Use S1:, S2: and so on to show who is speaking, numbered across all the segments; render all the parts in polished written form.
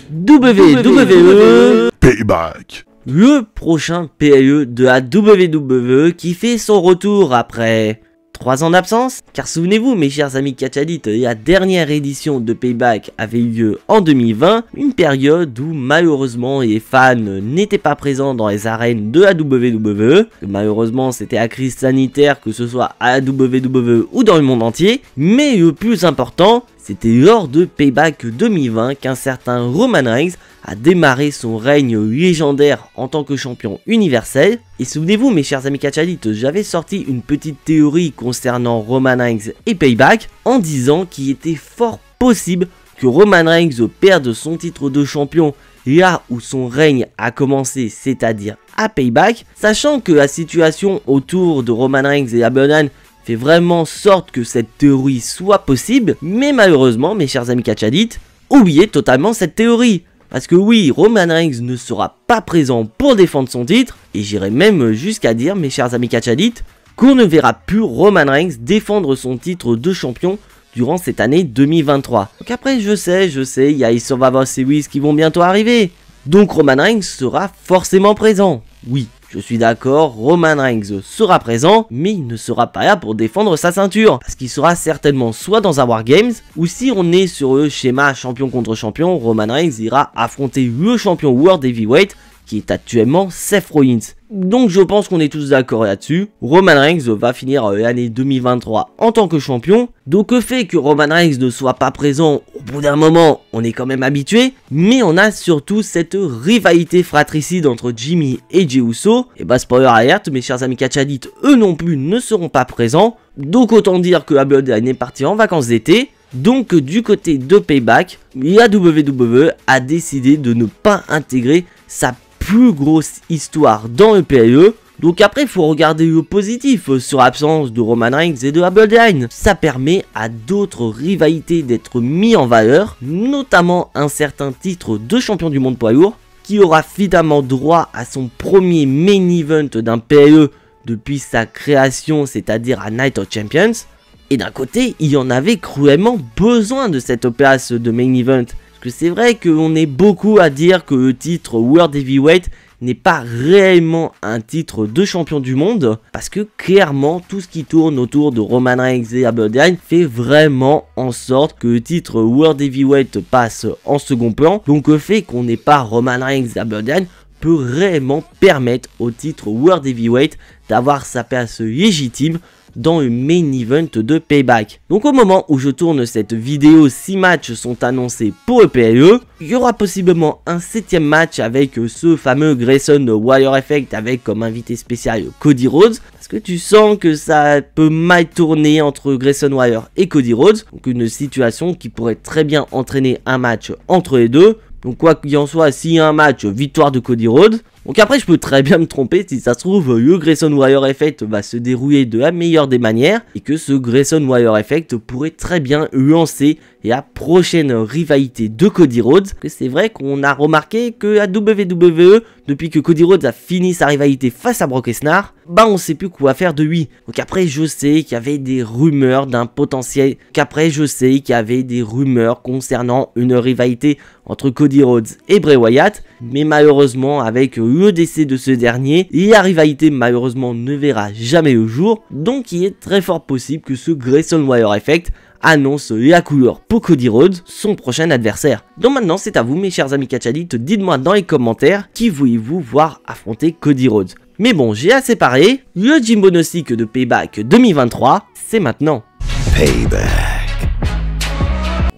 S1: WWE
S2: Payback.
S1: Le prochain PLE de la WWE qui fait son retour après 3 ans d'absence. Car souvenez-vous mes chers amis catchadites, la dernière édition de Payback avait eu lieu en 2020, une période où malheureusement les fans n'étaient pas présents dans les arènes de la WWE. Malheureusement c'était la crise sanitaire, que ce soit à la WWE ou dans le monde entier. Mais le plus important, c'était lors de Payback 2020 qu'un certain Roman Reigns a démarré son règne légendaire en tant que champion universel. Et souvenez-vous mes chers amis catchadites, j'avais sorti une petite théorie concernant Roman Reigns et Payback en disant qu'il était fort possible que Roman Reigns perde son titre de champion là où son règne a commencé, c'est-à-dire à Payback, sachant que la situation autour de Roman Reigns et la Bloodline fait vraiment sorte que cette théorie soit possible. Mais malheureusement mes chers amis catchadites, oubliez totalement cette théorie. Parce que oui, Roman Reigns ne sera pas présent pour défendre son titre, et j'irai même jusqu'à dire, mes chers amis catchadites, qu'on ne verra plus Roman Reigns défendre son titre de champion durant cette année 2023. Donc après, je sais, il y a les Survivor Series qui vont bientôt arriver. Donc Roman Reigns sera forcément présent. Oui, je suis d'accord, Roman Reigns sera présent, mais il ne sera pas là pour défendre sa ceinture. Parce qu'il sera certainement soit dans un Wargames, ou si on est sur le schéma champion contre champion, Roman Reigns ira affronter le champion World Heavyweight, qui est actuellement Seth Rollins. Donc je pense qu'on est tous d'accord là-dessus. Roman Reigns va finir l'année 2023 en tant que champion. Donc le fait que Roman Reigns ne soit pas présent, au bout d'un moment, on est quand même habitué. Mais on a surtout cette rivalité fratricide entre Jimmy et Jey Uso. Et bah spoiler alert, mes chers amis catchadites, eux non plus ne seront pas présents. Donc autant dire que la Bloodline est partie en vacances d'été. Donc du côté de Payback, la WWE a décidé de ne pas intégrer sa plus grosse histoire dans le PLE. Donc après il faut regarder le positif sur l'absence de Roman Reigns et de la Bloodline. Ça permet à d'autres rivalités d'être mis en valeur, notamment un certain titre de champion du monde poids lourd qui aura finalement droit à son premier main event d'un PLE depuis sa création, c'est-à-dire à Night of Champions. Et d'un côté il y en avait cruellement besoin de cette place de main event. Parce que c'est vrai qu'on est beaucoup à dire que le titre World Heavyweight n'est pas réellement un titre de champion du monde. Parce que clairement, tout ce qui tourne autour de Roman Reigns et la Bloodline fait vraiment en sorte que le titre World Heavyweight passe en second plan. Donc le fait qu'on n'ait pas Roman Reigns et la Bloodline peut réellement permettre au titre World Heavyweight d'avoir sa place légitime dans le main event de Payback. Donc au moment où je tourne cette vidéo, 6 matchs sont annoncés pour le PLE. Il y aura possiblement un 7ème match avec ce fameux Grayson Waller Effect avec comme invité spécial Cody Rhodes. Parce que tu sens que ça peut mal tourner entre Grayson Waller et Cody Rhodes. Donc une situation qui pourrait très bien entraîner un match entre les deux. Donc quoi qu'il en soit, s'il y a un match, victoire de Cody Rhodes. Donc après je peux très bien me tromper, si ça se trouve le Grayson Waller Effect va se dérouler de la meilleure des manières. Et que ce Grayson Waller Effect pourrait très bien lancer la prochaine rivalité de Cody Rhodes. C'est vrai qu'on a remarqué que la WWE, depuis que Cody Rhodes a fini sa rivalité face à Brock Lesnar, bah on sait plus quoi faire de lui. Donc après je sais qu'il y avait des rumeurs d'un potentiel, concernant une rivalité entre Cody Rhodes et Bray Wyatt. Mais malheureusement avec le décès de ce dernier, la rivalité malheureusement ne verra jamais le jour. Donc il est très fort possible que ce Grayson Waller Effect annonce la couleur pour Cody Rhodes, son prochain adversaire. Donc maintenant c'est à vous mes chers amis catchadites, dites-moi dans les commentaires qui voulez-vous voir affronter Cody Rhodes. Mais bon, j'ai assez parlé, le Jimbo Gnostic de Payback 2023, c'est maintenant.
S2: Payback.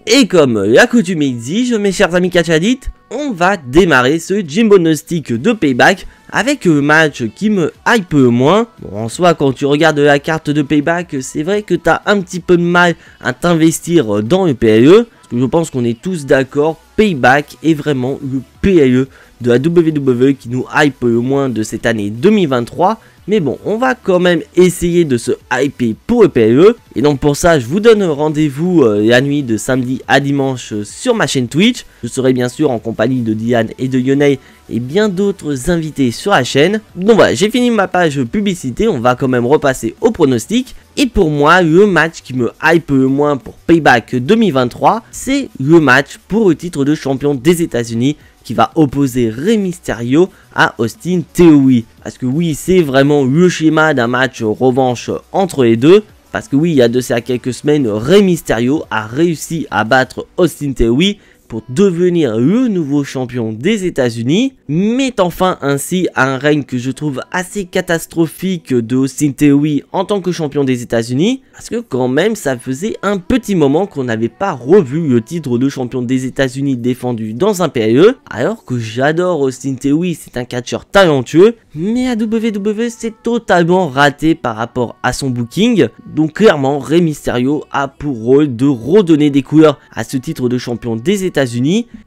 S1: Et comme l'accoutumée exige, mes chers amis catchadites, on va démarrer ce Jimbo Gnostic de Payback avec un match qui me hype le moins. Bon, en soi, quand tu regardes la carte de Payback, c'est vrai que tu as un petit peu de mal à t'investir dans le PLE. Parce que je pense qu'on est tous d'accord, Payback est vraiment le PLE de la WWE qui nous hype le moins de cette année 2023. Mais bon, on va quand même essayer de se hyper pour le PLE. Et donc pour ça, je vous donne rendez-vous la nuit de samedi à dimanche sur ma chaîne Twitch. Je serai bien sûr en compagnie de Diane et de Yonei et bien d'autres invités sur la chaîne. Donc voilà, j'ai fini ma page publicité, on va quand même repasser au pronostic. Et pour moi, le match qui me hype le moins pour Payback 2023, c'est le match pour le titre de champion des États-Unis qui va opposer Rey Mysterio à Austin Theory. Parce que oui, c'est vraiment le schéma d'un match revanche entre les deux. Parce que oui, il y a de ça quelques semaines, Rey Mysterio a réussi à battre Austin Theory pour devenir le nouveau champion des États-Unis, mettant fin ainsi à un règne que je trouve assez catastrophique de Austin Theory en tant que champion des États-Unis, parce que quand même ça faisait un petit moment qu'on n'avait pas revu le titre de champion des États-Unis défendu dans un PLE, alors que j'adore Austin Theory, c'est un catcheur talentueux, mais à WWE c'est totalement raté par rapport à son booking, donc clairement Rey Mysterio a pour rôle de redonner des couleurs à ce titre de champion des États-Unis.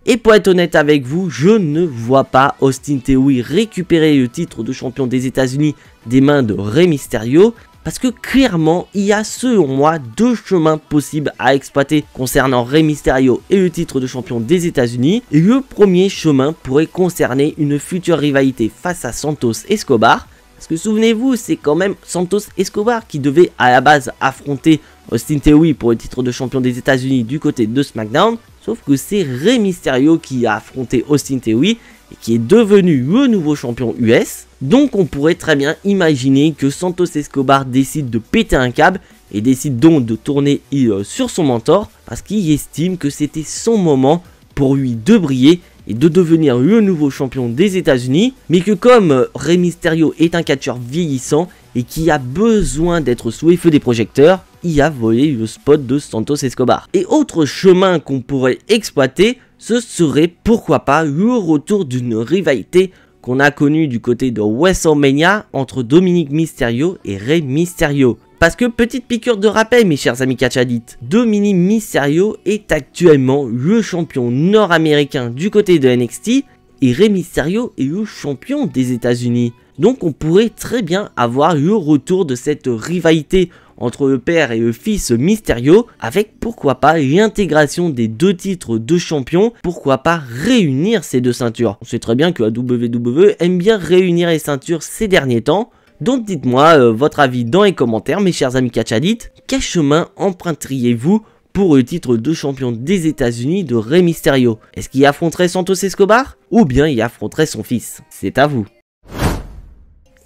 S1: Et pour être honnête avec vous, je ne vois pas Austin Theory récupérer le titre de champion des États-Unis des mains de Rey Mysterio, parce que clairement il y a selon moi deux chemins possibles à exploiter concernant Rey Mysterio et le titre de champion des États-Unis. Et le premier chemin pourrait concerner une future rivalité face à Santos Escobar. Parce que souvenez-vous, c'est quand même Santos Escobar qui devait à la base affronter Austin Theory pour le titre de champion des États-Unis du côté de SmackDown. Sauf que c'est Rey Mysterio qui a affronté Austin Theory et qui est devenu le nouveau champion US. Donc on pourrait très bien imaginer que Santos Escobar décide de péter un câble et décide donc de tourner sur son mentor parce qu'il estime que c'était son moment pour lui de briller et de devenir le nouveau champion des États-Unis, mais que comme Rey Mysterio est un catcheur vieillissant et qui a besoin d'être sous les feux des projecteurs, il a volé le spot de Santos Escobar. Et autre chemin qu'on pourrait exploiter, ce serait pourquoi pas le retour d'une rivalité qu'on a connue du côté de WrestleMania entre Dominic Mysterio et Rey Mysterio. Parce que petite piqûre de rappel mes chers amis catch addicts, Dominic Mysterio est actuellement le champion nord-américain du côté de NXT et Rey Mysterio est le champion des États-Unis. Donc on pourrait très bien avoir le retour de cette rivalité entre le père et le fils Mysterio, avec pourquoi pas l'intégration des deux titres de champion, pourquoi pas réunir ces deux ceintures. On sait très bien que la WWE aime bien réunir les ceintures ces derniers temps. Donc dites-moi votre avis dans les commentaires mes chers amis catch addicts, quel chemin emprunteriez-vous pour le titre de champion des États-Unis de Rey Mysterio? Est-ce qu'il affronterait Santos Escobar ou bien il affronterait son fils? C'est à vous.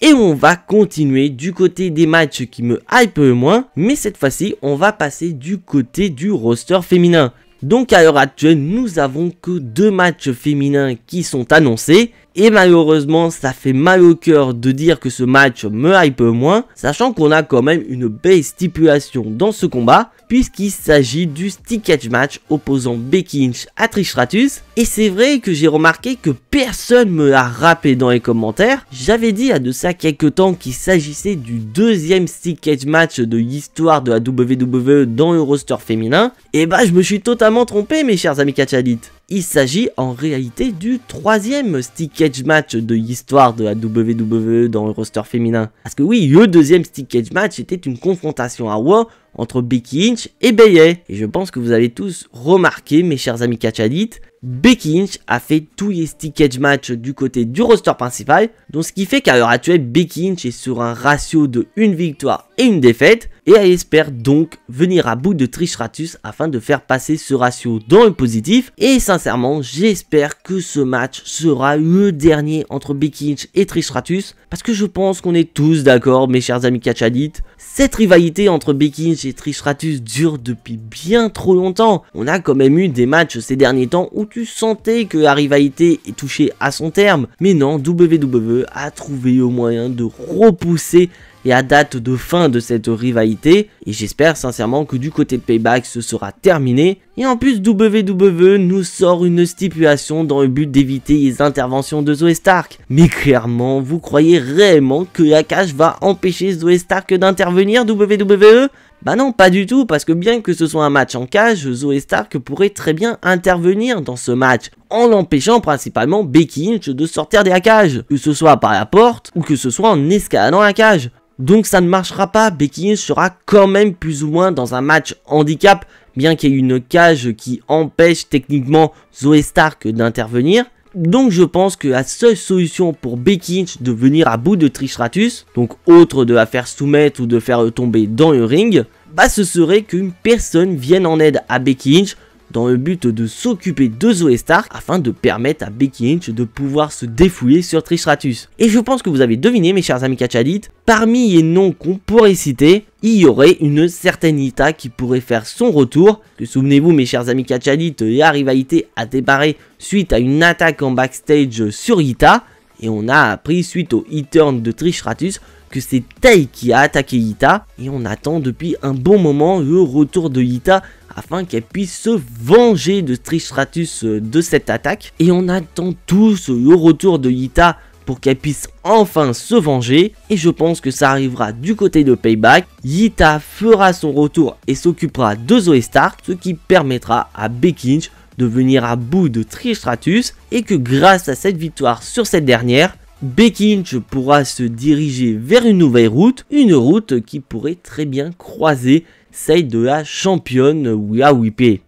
S1: Et on va continuer du côté des matchs qui me hype le moins, mais cette fois-ci on va passer du côté du roster féminin. Donc à l'heure actuelle nous avons que 2 matchs féminins qui sont annoncés. Et malheureusement ça fait mal au cœur de dire que ce match me hype moins, sachant qu'on a quand même une belle stipulation dans ce combat, puisqu'il s'agit du Stick Cage match opposant Becky Lynch à Trish Stratus. Et c'est vrai que j'ai remarqué que personne me l'a rappelé dans les commentaires. J'avais dit à de ça quelques temps qu'il s'agissait du deuxième Stick Cage match de l'histoire de la WWE dans le roster féminin. Et bah je me suis totalement trompé mes chers amis catch addicts. Il s'agit en réalité du 3e Stick Cage match de l'histoire de la WWE dans le roster féminin. Parce que oui, le 2e Stick Cage match était une confrontation à Raw entre Becky Lynch et Bayley. Et je pense que vous avez tous remarqué, mes chers amis catch addicts, Becky Lynch a fait tous les Stick Cage matchs du côté du roster principal. Donc ce qui fait qu'à l'heure actuelle, Becky Lynch est sur un ratio de 1 victoire et 1 défaite. Et elle espère donc venir à bout de Trish Stratus afin de faire passer ce ratio dans le positif. Et sincèrement, j'espère que ce match sera le dernier entre Becky Lynch et Trish Stratus. Parce que je pense qu'on est tous d'accord, mes chers amis catch addicts. Cette rivalité entre Becky Lynch et Trish Stratus dure depuis bien trop longtemps. On a quand même eu des matchs ces derniers temps où tu sentais que la rivalité est touchée à son terme. Mais non, WWE a trouvé le moyen de repousser et à date de fin de cette rivalité, et j'espère sincèrement que du côté de Payback ce sera terminé. Et en plus WWE nous sort une stipulation dans le but d'éviter les interventions de Zoey Stark. Mais clairement, vous croyez réellement que la cage va empêcher Zoey Stark d'intervenir WWE? Bah non, pas du tout, parce que bien que ce soit un match en cage, Zoey Stark pourrait très bien intervenir dans ce match, en l'empêchant principalement Becky Lynch de sortir de la cage, que ce soit par la porte ou que ce soit en escaladant la cage. donc ça ne marchera pas. Becky Lynch sera quand même plus ou moins dans un match handicap, bien qu'il y ait une cage qui empêche techniquement Zoey Stark d'intervenir. Donc je pense que la seule solution pour Becky Lynch de venir à bout de Trish Stratus, donc autre de la faire soumettre ou de faire tomber dans le ring, bah ce serait qu'une personne vienne en aide à Becky Lynch dans le but de s'occuper de Zoey Stark afin de permettre à Becky Lynch de pouvoir se défouler sur Trish Stratus. Et je pense que vous avez deviné, mes chers amis catchadites, parmi les noms qu'on pourrait citer, il y aurait une certaine Lita qui pourrait faire son retour. Que souvenez-vous, mes chers amis catchadites, la rivalité a démarré suite à une attaque en backstage sur Lita, et on a appris suite au e-turn de Trish Stratus que c'est Tay qui a attaqué Lita, et on attend depuis un bon moment le retour de Lita afin qu'elle puisse se venger de Trish Stratus de cette attaque. Et on attend tous le retour de Lita pour qu'elle puisse enfin se venger. Et je pense que ça arrivera du côté de Payback. Lita fera son retour et s'occupera de Zoey Stark, ce qui permettra à Becky Lynch de venir à bout de Trish Stratus. Et que grâce à cette victoire sur cette dernière, Becky Lynch pourra se diriger vers une nouvelle route. Une route qui pourrait très bien croiser celle de la championne Rhea Ripley.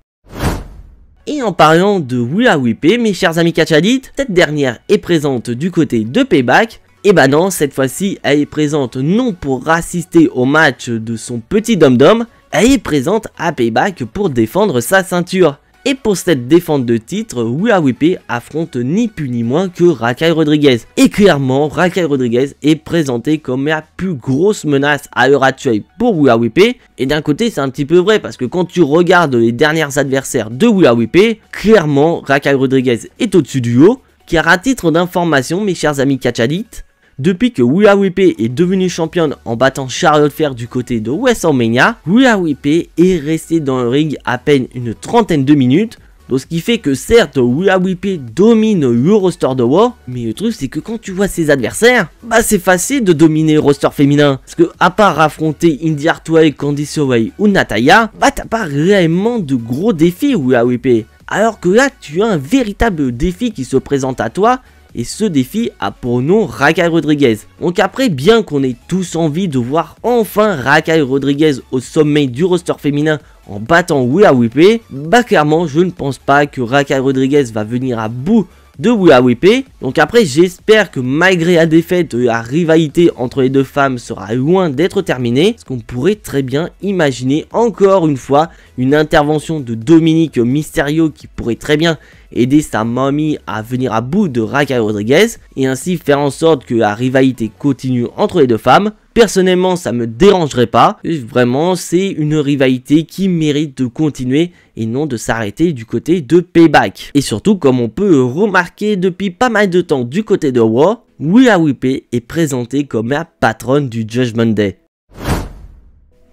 S1: Et en parlant de Rhea Ripley, mes chers amis catchadites, cette dernière est présente du côté de Payback. Et bah non, cette fois-ci, elle est présente non pour assister au match de son petit dom-dom, elle est présente à Payback pour défendre sa ceinture. Et pour cette défense de titre, Rhea Ripley affronte ni plus ni moins que Raquel Rodriguez. Et clairement, Raquel Rodriguez est présentée comme la plus grosse menace à l'heure actuelle pour Rhea Ripley. Et d'un côté, c'est un petit peu vrai parce que quand tu regardes les derniers adversaires de Rhea Ripley, clairement, Raquel Rodriguez est au-dessus du lot. Car à titre d'information, mes chers amis catchadites, depuis que Rhea Ripley est devenue championne en battant Charlotte Flair du côté de WrestleMania, Rhea Ripley est restée dans le ring à peine une trentaine de minutes. Donc ce qui fait que certes, Rhea Ripley domine le roster de Raw, mais le truc c'est que quand tu vois ses adversaires, bah c'est facile de dominer le roster féminin. Parce que à part affronter Indi Hartwell, Candice LeRae ou Natalya, bah t'as pas réellement de gros défis Rhea Ripley. Alors que là, tu as un véritable défi qui se présente à toi. Et ce défi a pour nom Raquel Rodriguez. Donc après, bien qu'on ait tous envie de voir enfin Raquel Rodriguez au sommet du roster féminin en battant Rhea Ripley, bah clairement je ne pense pas que Raquel Rodriguez va venir à bout de Rhea Ripley. Donc après, j'espère que malgré la défaite, la rivalité entre les deux femmes sera loin d'être terminée. Parce qu'on pourrait très bien imaginer encore une fois une intervention de Dominic Mysterio qui pourrait très bien aider sa mamie à venir à bout de Raquel Rodriguez et ainsi faire en sorte que la rivalité continue entre les deux femmes. Personnellement, ça me dérangerait pas. Vraiment, c'est une rivalité qui mérite de continuer et non de s'arrêter du côté de Payback. Et surtout, comme on peut remarquer depuis pas mal de temps du côté de Raw, Rhea Ripley est présentée comme la patronne du Judgment Day.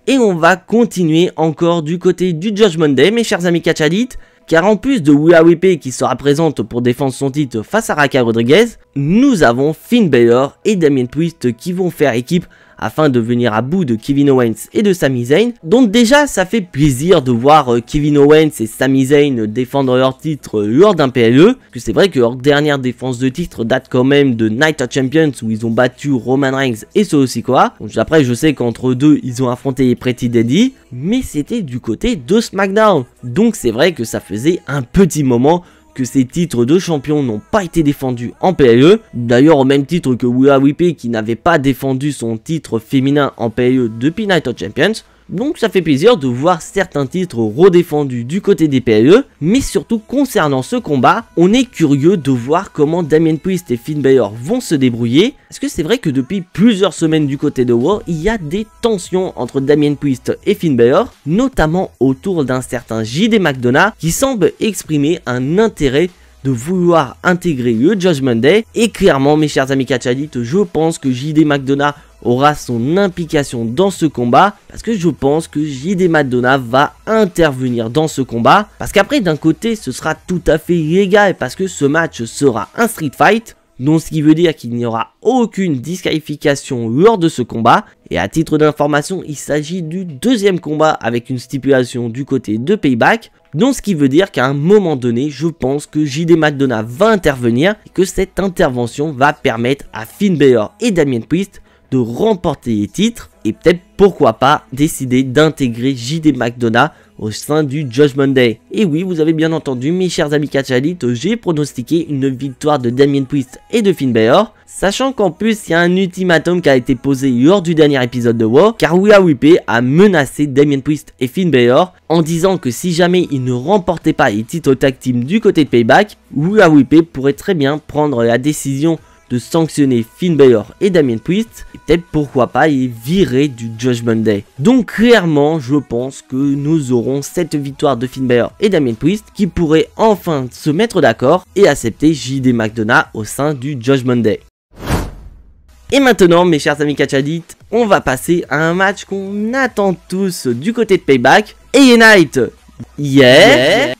S1: Et on va continuer encore du côté du Judgment Day, mes chers amis catchadites. Car en plus de Rhea Ripley qui sera présente pour défendre son titre face à Raquel Rodriguez, nous avons Finn Balor et Damien Priest qui vont faire équipe afin de venir à bout de Kevin Owens et de Sami Zayn. Donc déjà, ça fait plaisir de voir Kevin Owens et Sami Zayn défendre leur titre lors d'un PLE. Parce que c'est vrai que leur dernière défense de titre date quand même de Night of Champions où ils ont battu Roman Reigns et Solo Sikoa. Donc après, je sais qu'entre deux, ils ont affronté les Pretty Deadly, mais c'était du côté de SmackDown. Donc c'est vrai que ça faisait un petit moment que ces titres de champion n'ont pas été défendus en PLE. D'ailleurs au même titre que Rhea Ripley qui n'avait pas défendu son titre féminin en PLE depuis Night of Champions. Donc ça fait plaisir de voir certains titres redéfendus du côté des PLE. Mais surtout concernant ce combat, on est curieux de voir comment Damien Priest et Finn Balor vont se débrouiller. Parce que c'est vrai que depuis plusieurs semaines du côté de Raw, il y a des tensions entre Damien Priest et Finn Balor, notamment autour d'un certain JD McDonagh qui semble exprimer un intérêt de vouloir intégrer le Judgment Day. Et clairement, mes chers amis catchadites, je pense que JD McDonagh aura son implication dans ce combat, parce que je pense que JD McDonagh va intervenir dans ce combat, parce qu'après d'un côté ce sera tout à fait légal parce que ce match sera un street fight, donc ce qui veut dire qu'il n'y aura aucune disqualification lors de ce combat. Et à titre d'information, il s'agit du deuxième combat avec une stipulation du côté de Payback. Donc ce qui veut dire qu'à un moment donné, je pense que JD McDonagh va intervenir et que cette intervention va permettre à Finn Balor et Damien Priest de remporter les titres et peut-être pourquoi pas décider d'intégrer JD McDonagh au sein du Judgment Day. Et oui, vous avez bien entendu mes chers amis catch addicts, j'ai pronostiqué une victoire de Damien Priest et de Finn Balor, sachant qu'en plus il y a un ultimatum qui a été posé lors du dernier épisode de War, car Rhea Ripley a menacé Damien Priest et Finn Balor en disant que si jamais ils ne remportaient pas les titres tag team du côté de Payback, Rhea Ripley pourrait très bien prendre la décision de sanctionner Finn Balor et Damien Priest, et peut-être pourquoi pas les virer du Judgment Day. Donc clairement, je pense que nous aurons cette victoire de Finn Balor et Damien Priest qui pourraient enfin se mettre d'accord et accepter JD McDonagh au sein du Judgment Day. Et maintenant, mes chers amis catch addicts, on va passer à un match qu'on attend tous du côté de Payback. LA Knight,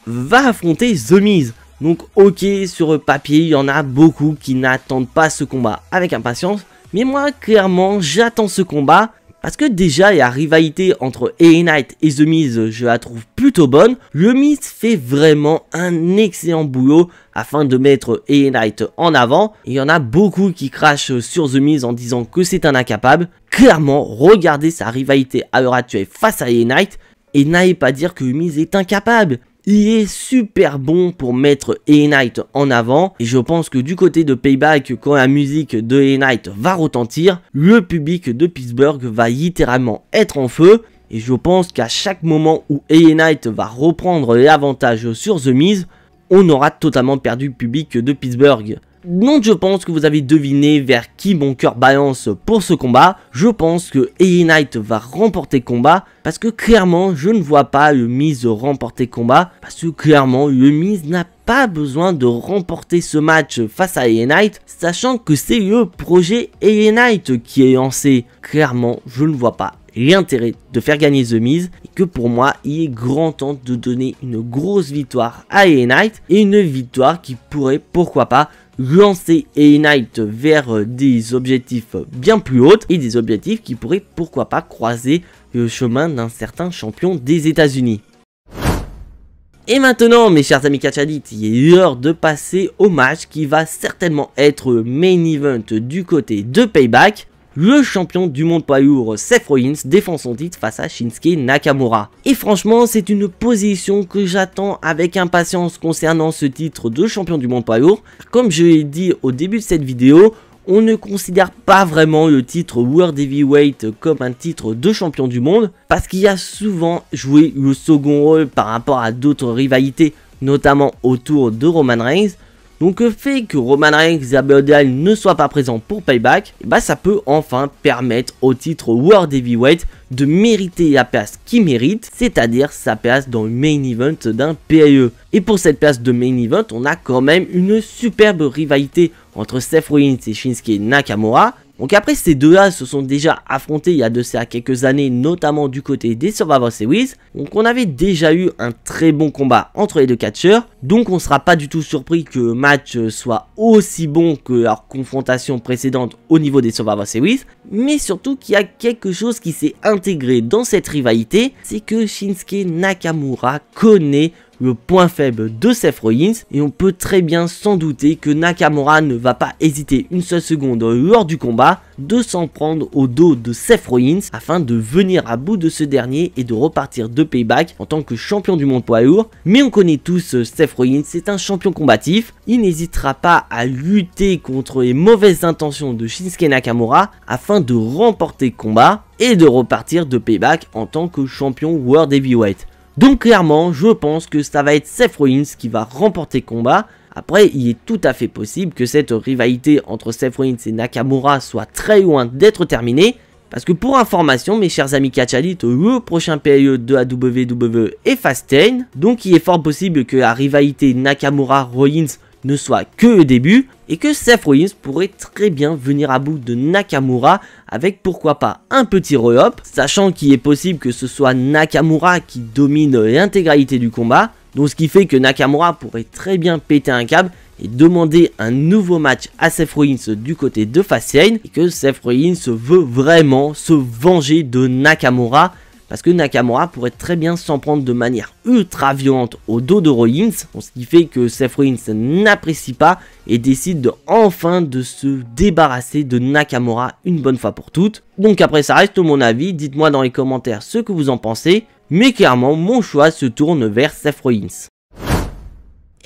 S1: va affronter The Miz. Donc ok, sur le papier, il y en a beaucoup qui n'attendent pas ce combat avec impatience. Mais moi, clairement, j'attends ce combat. Parce que déjà, la rivalité entre LA Knight et The Miz, je la trouve plutôt bonne. Le Miz fait vraiment un excellent boulot afin de mettre LA Knight en avant. Il y en a beaucoup qui crachent sur The Miz en disant que c'est un incapable. Clairement, regardez sa rivalité à l'heure actuelle face à LA Knight. Et n'allez pas dire que The Miz est incapable. Il est super bon pour mettre LA Knight en avant et je pense que du côté de Payback, quand la musique de LA Knight va retentir, le public de Pittsburgh va littéralement être en feu et je pense qu'à chaque moment où LA Knight va reprendre l'avantage sur The Miz, on aura totalement perdu le public de Pittsburgh. Donc je pense que vous avez deviné vers qui mon cœur balance pour ce combat. Je pense que LA Knight va remporter combat parce que clairement je ne vois pas le Miz remporter combat parce que clairement le Miz n'a pas besoin de remporter ce match face à LA Knight, sachant que c'est le projet LA Knight qui est lancé. Clairement je ne vois pas l'intérêt de faire gagner The Miz et que pour moi il est grand temps de donner une grosse victoire à LA Knight et une victoire qui pourrait pourquoi pas lancer LA Knight vers des objectifs bien plus hauts et des objectifs qui pourraient pourquoi pas croiser le chemin d'un certain champion des États-Unis. Et maintenant mes chers amis catch addicts, il est l'heure de passer au match qui va certainement être le main event du côté de Payback. Le champion du monde poids lourd Seth Rollins défend son titre face à Shinsuke Nakamura. Et franchement, c'est une position que j'attends avec impatience concernant ce titre de champion du monde poids lourd. Comme je l'ai dit au début de cette vidéo, on ne considère pas vraiment le titre World Heavyweight comme un titre de champion du monde parce qu'il a souvent joué le second rôle par rapport à d'autres rivalités, notamment autour de Roman Reigns. Donc le fait que Roman Reigns et Abel ne soient pas présents pour Payback, ça peut enfin permettre au titre World Heavyweight de mériter la place qu'il mérite, c'est-à-dire sa place dans le main event d'un PLE. Et pour cette place de main event, on a quand même une superbe rivalité entre Seth Rollins et Shinsuke Nakamura. Donc après ces deux-là se sont déjà affrontés il y a de ça quelques années, notamment du côté des Survivor Series. Donc on avait déjà eu un très bon combat entre les deux catcheurs. Donc on ne sera pas du tout surpris que le match soit aussi bon que leur confrontation précédente au niveau des Survivor Series. Mais surtout qu'il y a quelque chose qui s'est intégré dans cette rivalité, c'est que Shinsuke Nakamura connaît le point faible de Seth Rollins et on peut très bien s'en douter que Nakamura ne va pas hésiter une seule seconde lors du combat de s'en prendre au dos de Seth Rollins afin de venir à bout de ce dernier et de repartir de Payback en tant que champion du monde poids lourd. Mais on connaît tous Seth Rollins, c'est un champion combatif, il n'hésitera pas à lutter contre les mauvaises intentions de Shinsuke Nakamura afin de remporter combat et de repartir de Payback en tant que champion World Heavyweight. Donc clairement, je pense que ça va être Seth Rollins qui va remporter combat. Après, il est tout à fait possible que cette rivalité entre Seth Rollins et Nakamura soit très loin d'être terminée. Parce que pour information, mes chers amis catch addicts, le prochain PLE de la WWE est Fastlane. Donc il est fort possible que la rivalité Nakamura-Rollins ne soit que le début et que Seth Rollins pourrait très bien venir à bout de Nakamura avec pourquoi pas un petit roll-up, sachant qu'il est possible que ce soit Nakamura qui domine l'intégralité du combat, donc ce qui fait que Nakamura pourrait très bien péter un câble et demander un nouveau match à Seth Rollins du côté de Fastlane et que Seth Rollins veut vraiment se venger de Nakamura parce que Nakamura pourrait très bien s'en prendre de manière ultra violente au dos de Rollins, ce qui fait que Seth Rollins n'apprécie pas et décide enfin de se débarrasser de Nakamura une bonne fois pour toutes. Donc après ça reste mon avis, dites-moi dans les commentaires ce que vous en pensez, mais clairement mon choix se tourne vers Seth Rollins.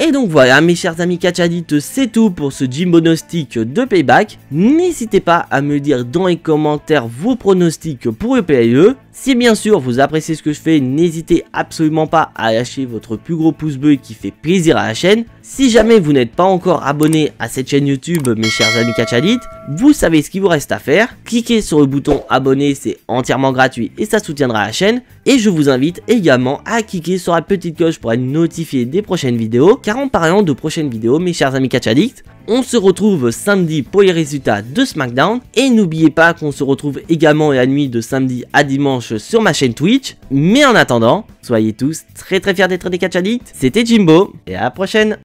S1: Et donc voilà mes chers amis catch addicts, c'est tout pour ce Jimbo Gnostic de Payback. N'hésitez pas à me dire dans les commentaires vos pronostics pour le PLE. Si bien sûr vous appréciez ce que je fais, n'hésitez absolument pas à lâcher votre plus gros pouce bleu qui fait plaisir à la chaîne. Si jamais vous n'êtes pas encore abonné à cette chaîne YouTube mes chers amis catch addicts, vous savez ce qu'il vous reste à faire. Cliquez sur le bouton abonner, c'est entièrement gratuit et ça soutiendra la chaîne. Et je vous invite également à cliquer sur la petite cloche pour être notifié des prochaines vidéos. Car en parlant de prochaines vidéos mes chers amis catch addicts, on se retrouve samedi pour les résultats de SmackDown. Et n'oubliez pas qu'on se retrouve également la nuit de samedi à dimanche sur ma chaîne Twitch. Mais en attendant, soyez tous très fiers d'être des catch addicts. C'était Jimbo et à la prochaine.